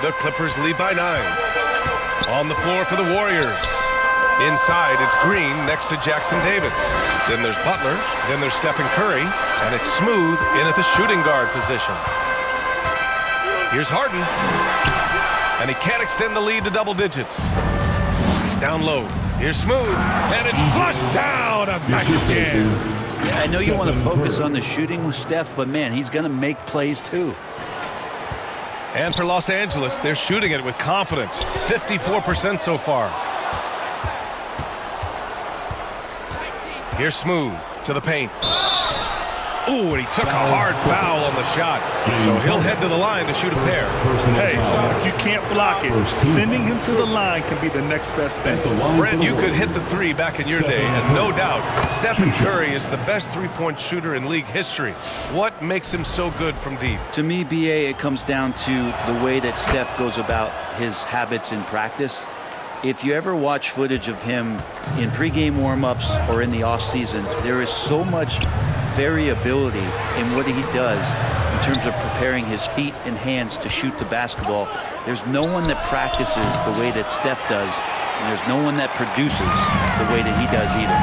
The Clippers lead by 9. On the floor for the Warriors. Inside, it's Green next to Jackson Davis. Then there's Butler. Then there's Stephen Curry. And it's Smooth in at the shooting guard position. Here's Harden. And he can't extend the lead to double digits. Down low. Here's Smooth. And it's flushed down. A nice jam. Yeah, I know you want to focus on the shooting with Steph, but man, he's going to make plays too. And for Los Angeles, they're shooting it with confidence. 54% so far. Here's Smooth to the paint. Ooh, and he took a hard foul on the shot. So he'll head to the line to shoot a pair. Hey, if you can't block it, sending him to the line can be the next best thing. Brent, you could hit the three back in your day, and no doubt, Stephen Curry is the best three-point shooter in league history. What makes him so good from deep? To me, BA, it comes down to the way that Steph goes about his habits in practice. If you ever watch footage of him in pregame warm-ups or in the offseason, there is so much variability in what he does in terms of preparing his feet and hands to shoot the basketball. There's no one that practices the way that Steph does, and there's no one that produces the way that he does either.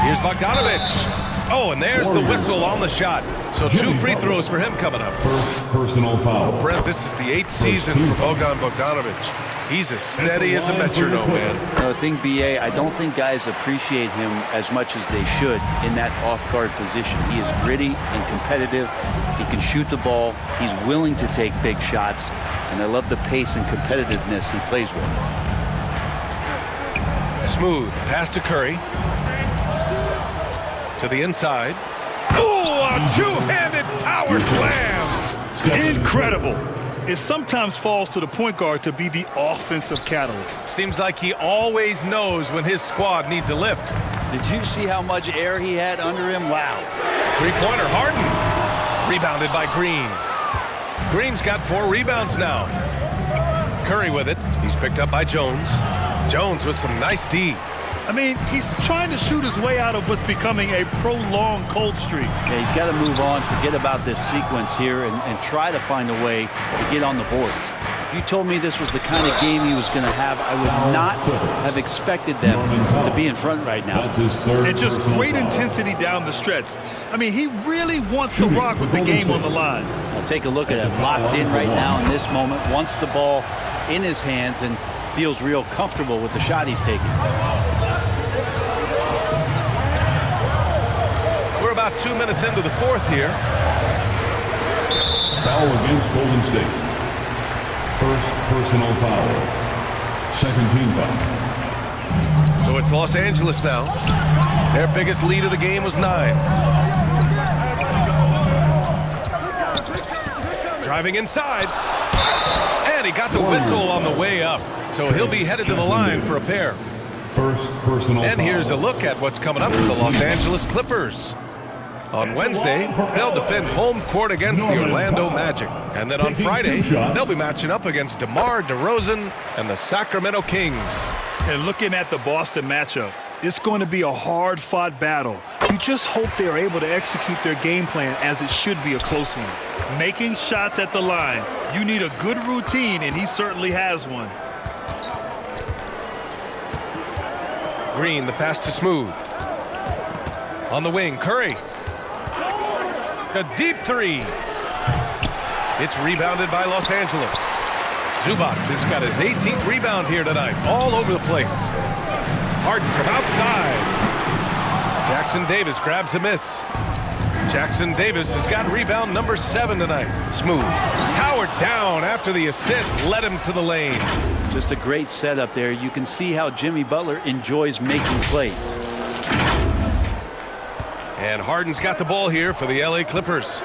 Here's Bogdanovich. Oh, and there's the whistle on the shot. So 2 free throws for him coming up. First personal foul. Brent, this is the 8th season for Bogdanovich. He's as steady as a metronome, man. The thing, BA, I don't think guys appreciate him as much as they should in that off-guard position. He is gritty and competitive. He can shoot the ball. He's willing to take big shots. And I love the pace and competitiveness he plays with. Smooth pass to Curry. To the inside. Ooh, a two-handed power slam. Incredible. It sometimes falls to the point guard to be the offensive catalyst. Seems like he always knows when his squad needs a lift. Did you see how much air he had under him? Wow. Three-pointer, Harden. Rebounded by Green. Green's got 4 rebounds now. Curry with it. He's picked up by Jones. Jones with some nice D. I mean, he's trying to shoot his way out of what's becoming a prolonged cold streak. Yeah, he's got to move on, forget about this sequence here, and try to find a way to get on the board. If you told me this was the kind of game he was going to have, I would not have expected them to be in front right now. And just great intensity down the stretch. I mean, he really wants to rock with the game on the line. Now take a look at it. Locked in right now in this moment. Wants the ball in his hands and feels real comfortable with the shot he's taking. We're about 2 minutes into the 4th here. Foul against Golden State. First personal foul. Second team foul. So it's Los Angeles now. Their biggest lead of the game was 9. Driving inside. And he got the whistle on the way up. So he'll be headed to the line for a pair. First personal And foul. here's a look at what's coming up for the Los Angeles Clippers. On Wednesday, they'll defend home court against the Orlando Magic. And then on Friday, they'll be matching up against DeMar DeRozan and the Sacramento Kings. And looking at the Boston matchup, it's going to be a hard-fought battle. You just hope they're able to execute their game plan as it should be a close one. Making shots at the line, you need a good routine, and he certainly has one. Green, the pass to Smooth. On the wing, Curry. A deep 3. It's rebounded by Los Angeles. Zubac has got his 18th rebound here tonight, all over the place. Harden from outside. Jackson Davis grabs a miss. Jackson Davis has got rebound number 7 tonight. Smooth. Powered down after the assist led him to the lane. Just a great setup there. You can see how Jimmy Butler enjoys making plays. And Harden's got the ball here for the LA Clippers.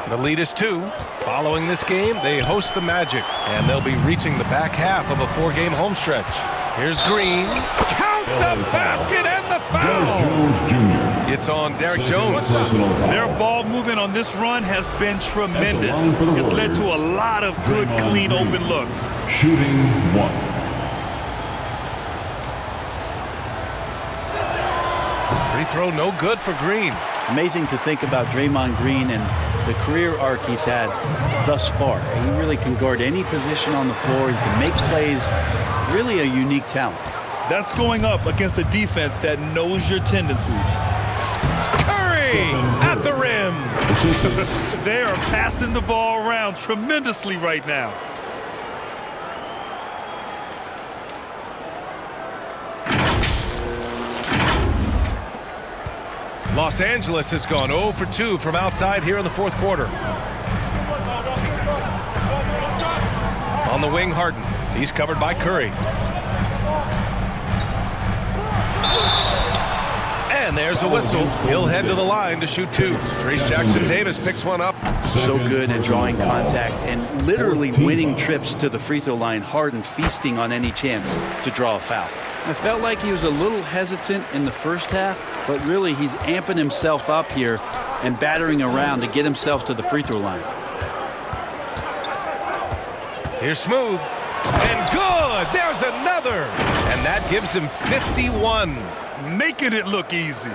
The lead is 2. Following this game, they host the Magic, and they'll be reaching the back half of a 4-game homestretch. Here's Green. Count the basket and the foul! It's on Derek Jones. Their ball movement on this run has been tremendous. It's led to a lot of good, clean, open looks. Shooting 1. Free throw no good for Green. Amazing to think about Draymond Green and the career arc he's had thus far. He really can guard any position on the floor. He can make plays. Really a unique talent. That's going up against a defense that knows your tendencies. Curry at the rim. They are passing the ball around tremendously right now. Los Angeles has gone 0 for 2 from outside here in the fourth quarter. On the wing, Harden. He's covered by Curry. And there's a whistle. He'll head to the line to shoot two. Trace Jackson-Davis picks one up. So good at drawing contact and literally winning trips to the free throw line. Harden feasting on any chance to draw a foul. I felt like he was a little hesitant in the first half, but really he's amping himself up here and battering around to get himself to the free throw line. Here's Smooth. And good! There's another! And that gives him 51. Making it look easy.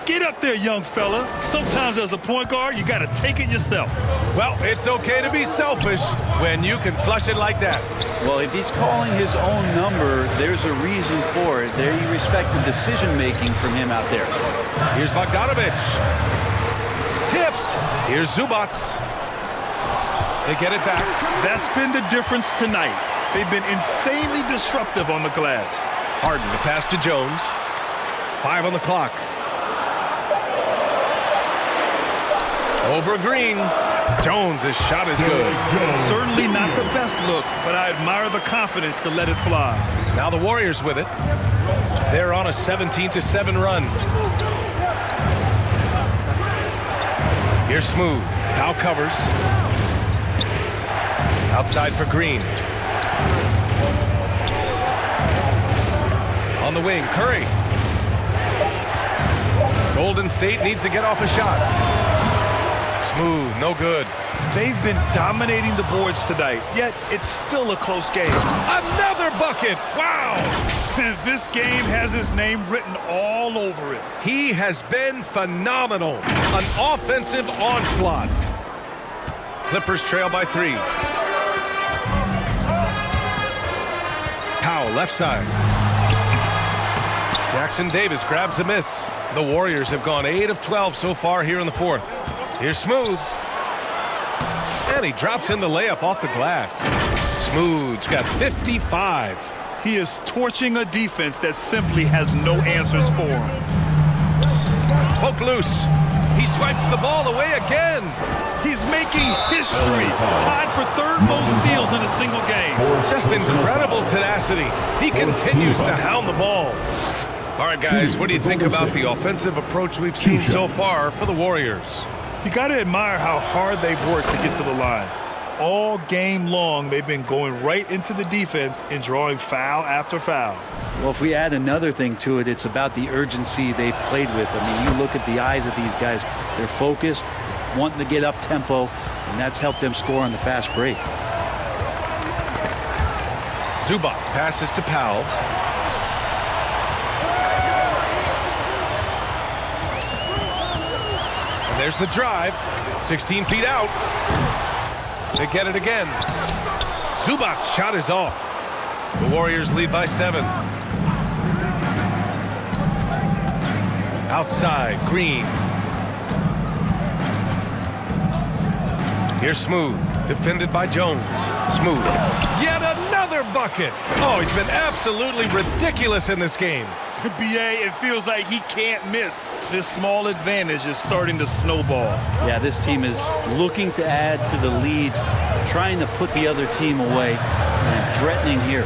Get up there, young fella. Sometimes as a point guard, you got to take it yourself. Well, it's okay to be selfish when you can flush it like that. Well, if he's calling his own number, there's a reason for it. There you respect the decision-making from him out there. Here's Bogdanovic. Tipped. Here's Zubac. They get it back. That's been the difference tonight. They've been insanely disruptive on the glass. Harden to pass to Jones. 5 on the clock. Over Green. Jones' shot is good. Certainly not the best look, but I admire the confidence to let it fly. Now the Warriors with it. They're on a 17-7 run. Here's Smooth. Powell covers. Outside for Green. On the wing, Curry. Golden State needs to get off a shot. Smooth, no good. They've been dominating the boards tonight, yet it's still a close game. Another bucket! Wow! This game has his name written all over it. He has been phenomenal. An offensive onslaught. Clippers trail by 3. Powell, left side. Jackson-Davis grabs the miss. The Warriors have gone 8 of 12 so far here in the fourth. Here's Smooth. And he drops in the layup off the glass. Smooth's got 55. He is torching a defense that simply has no answers for him. Poke loose. He swipes the ball away again. He's making history. Tied for third most steals in a single game. Just incredible tenacity. He continues to hound the ball. All right, guys, what do you think about the offensive approach we've seen so far for the Warriors? You got to admire how hard they've worked to get to the line. All game long, they've been going right into the defense and drawing foul after foul. Well, if we add another thing to it, it's about the urgency they've played with. I mean, you look at the eyes of these guys. They're focused, wanting to get up tempo, and that's helped them score on the fast break. Zubac passes to Powell. And there's the drive. 16 feet out. They get it again. Zubac's shot is off. The Warriors lead by 7. Outside, Green. Here's Smooth, defended by Jones. Smooth. Yet another bucket. Oh, he's been absolutely ridiculous in this game. BA, it feels like he can't miss. This small advantage is starting to snowball. Yeah, this team is looking to add to the lead, trying to put the other team away, and threatening here.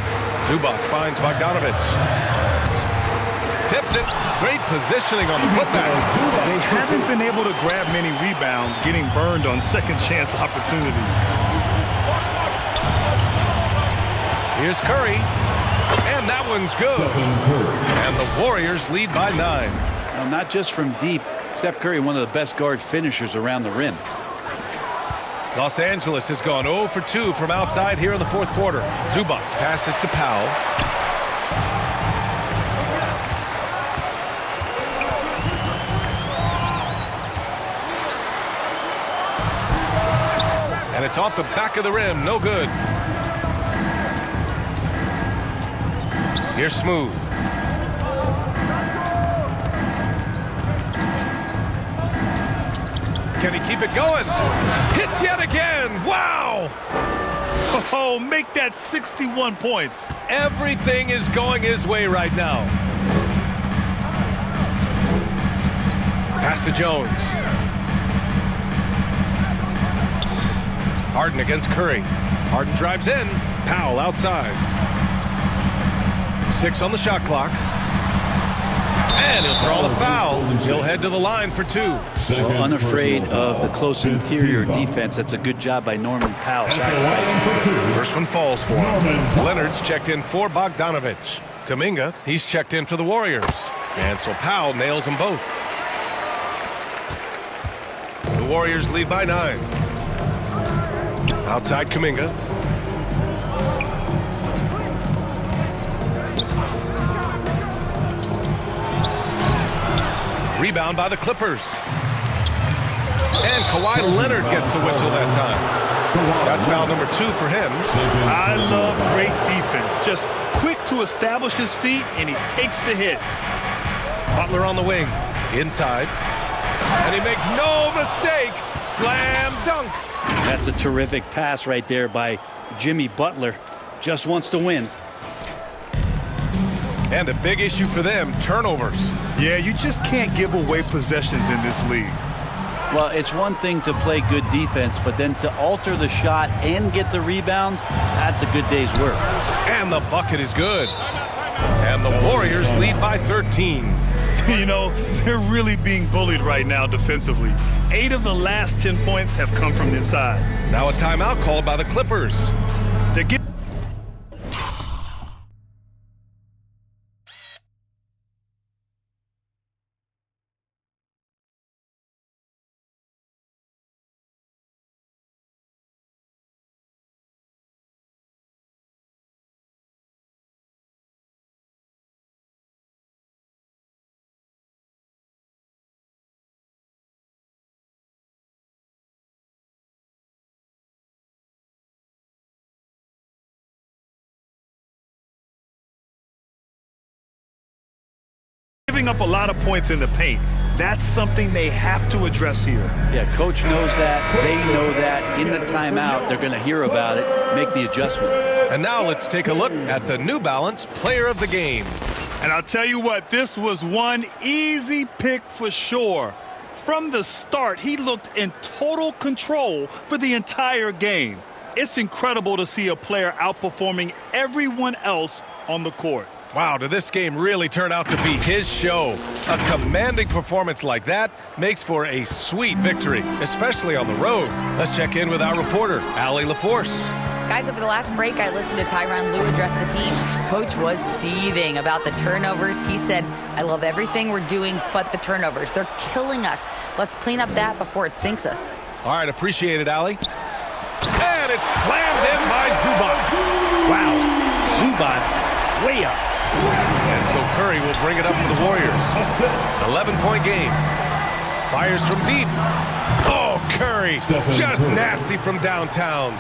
Zubac finds Bogdanovic. Tips it. Great positioning on the putback. They haven't been able to grab many rebounds, getting burned on second chance opportunities. Here's Curry. And that one's good. And the Warriors lead by 9. Now, not just from deep, Steph Curry, one of the best guard finishers around the rim. Los Angeles has gone 0 for 2 from outside here in the fourth quarter. Zubac passes to Powell. And it's off the back of the rim. No good. Here's Smooth. Can he keep it going? Hits yet again. Wow! Oh, make that 61 points. Everything is going his way right now. Pass to Jones. Harden against Curry. Harden drives in. Powell outside. 6 on the shot clock. And he'll draw the foul. He'll head to the line for 2. Well, unafraid of the close interior defense. That's a good job by Norman Powell. First one falls for him. Leonard's checked in for Bogdanovich. Kuminga, he's checked in for the Warriors. And so Powell nails them both. The Warriors lead by 9. Outside Kuminga. Rebound by the Clippers. And Kawhi Leonard gets a whistle that time. That's foul number 2 for him. I love great defense. Just quick to establish his feet, and he takes the hit. Butler on the wing. Inside. And he makes no mistake. Slam dunk. That's a terrific pass right there by Jimmy Butler. Just wants to win. And a big issue for them, turnovers. Yeah, you just can't give away possessions in this league. Well, it's one thing to play good defense, but then to alter the shot and get the rebound, that's a good day's work. And the bucket is good. And the Warriors lead by 13. You know, they're really being bullied right now defensively. 8 of the last 10 points have come from inside. Now a timeout called by the Clippers. They're getting giving up a lot of points in the paint. That's something they have to address here. Yeah, coach knows that. They know that. In the timeout, they're going to hear about it, make the adjustment. And now let's take a look at the New Balance Player of the Game. And I'll tell you what, this was one easy pick for sure. From the start, he looked in total control for the entire game. It's incredible to see a player outperforming everyone else on the court. Wow, did this game really turn out to be his show? A commanding performance like that makes for a sweet victory, especially on the road. Let's check in with our reporter, Allie LaForce. Guys, over the last break, I listened to Tyronn Lue address the team. Coach was seething about the turnovers. He said, I love everything we're doing but the turnovers. They're killing us. Let's clean up that before it sinks us. All right, appreciate it, Allie. And it's slammed in by Zubats. Wow, Zubats way up. And so Curry will bring it up for the Warriors. 11-point game. Fires from deep. Oh, Curry, just nasty from downtown.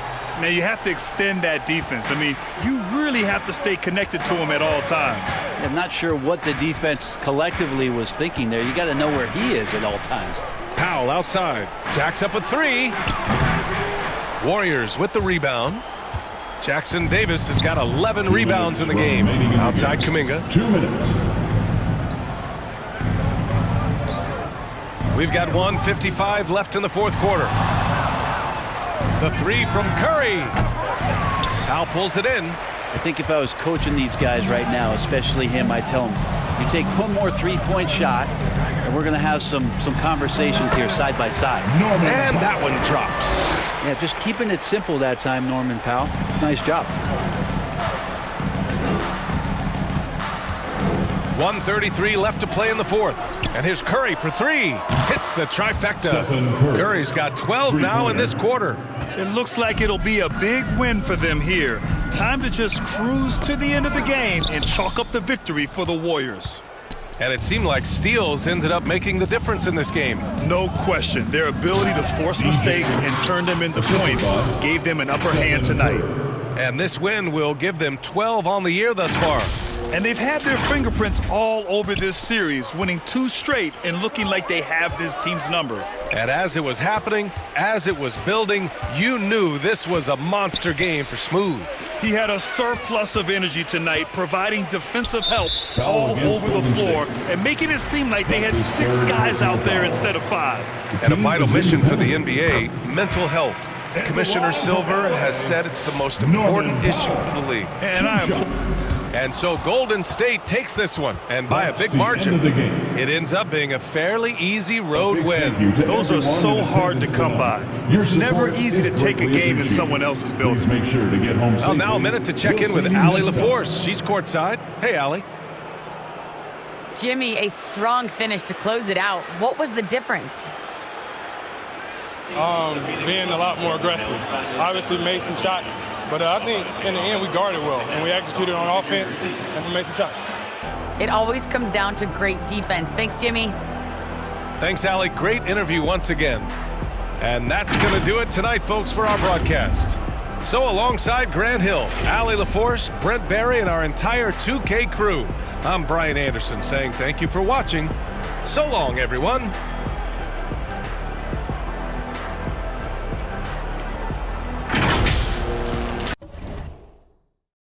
Now, you have to extend that defense. I mean, you really have to stay connected to him at all times. I'm not sure what the defense collectively was thinking there. You got to know where he is at all times. Powell outside. Jacks up a 3. Warriors with the rebound. Jackson Davis has got 11 rebounds in the game. Outside Kuminga. 2 minutes. We've got 1:55 left in the fourth quarter. The 3 from Curry. Powell pulls it in. I think if I was coaching these guys right now, especially him, I'd tell him, you take one more three-point shot, and we're going to have some conversations here side by side. And that one drops. Yeah, just keeping it simple that time, Norman Powell. Nice job. 1:33 left to play in the fourth. And here's Curry for 3. Hits the trifecta. Curry's got 12 now in this quarter. It looks like it'll be a big win for them here. Time to just cruise to the end of the game and chalk up the victory for the Warriors. And it seemed like steals ended up making the difference in this game. No question. Their ability to force mistakes and turn them into points gave them an upper hand tonight. And this win will give them 12 on the year thus far. And they've had their fingerprints all over this series, winning 2 straight and looking like they have this team's number. And as it was happening, as it was building, you knew this was a monster game for Smooth. He had a surplus of energy tonight, providing defensive help all over the floor and making it seem like they had 6 guys out there instead of 5. And a vital mission for the NBA, mental health. Commissioner Silver has said it's the most important issue for the league. And so Golden State takes this one, and by a big margin. It ends up being a fairly easy road win. Those are so hard to come by. It's never easy to take a game in someone else's building. Make sure to get home Well, now a minute to check in with Allie LaForce. She's courtside. Hey, Allie. Jimmy, a strong finish to close it out. What was the difference? Being a lot more aggressive. Obviously made some shots, but I think in the end we guarded well and we executed on offense and we made some shots. It always comes down to great defense. Thanks, Jimmy. Thanks, Allie. Great interview once again. And that's going to do it tonight, folks, for our broadcast. So alongside Grant Hill, Allie LaForce, Brent Barry, and our entire 2K crew, I'm Brian Anderson saying thank you for watching. So long, everyone.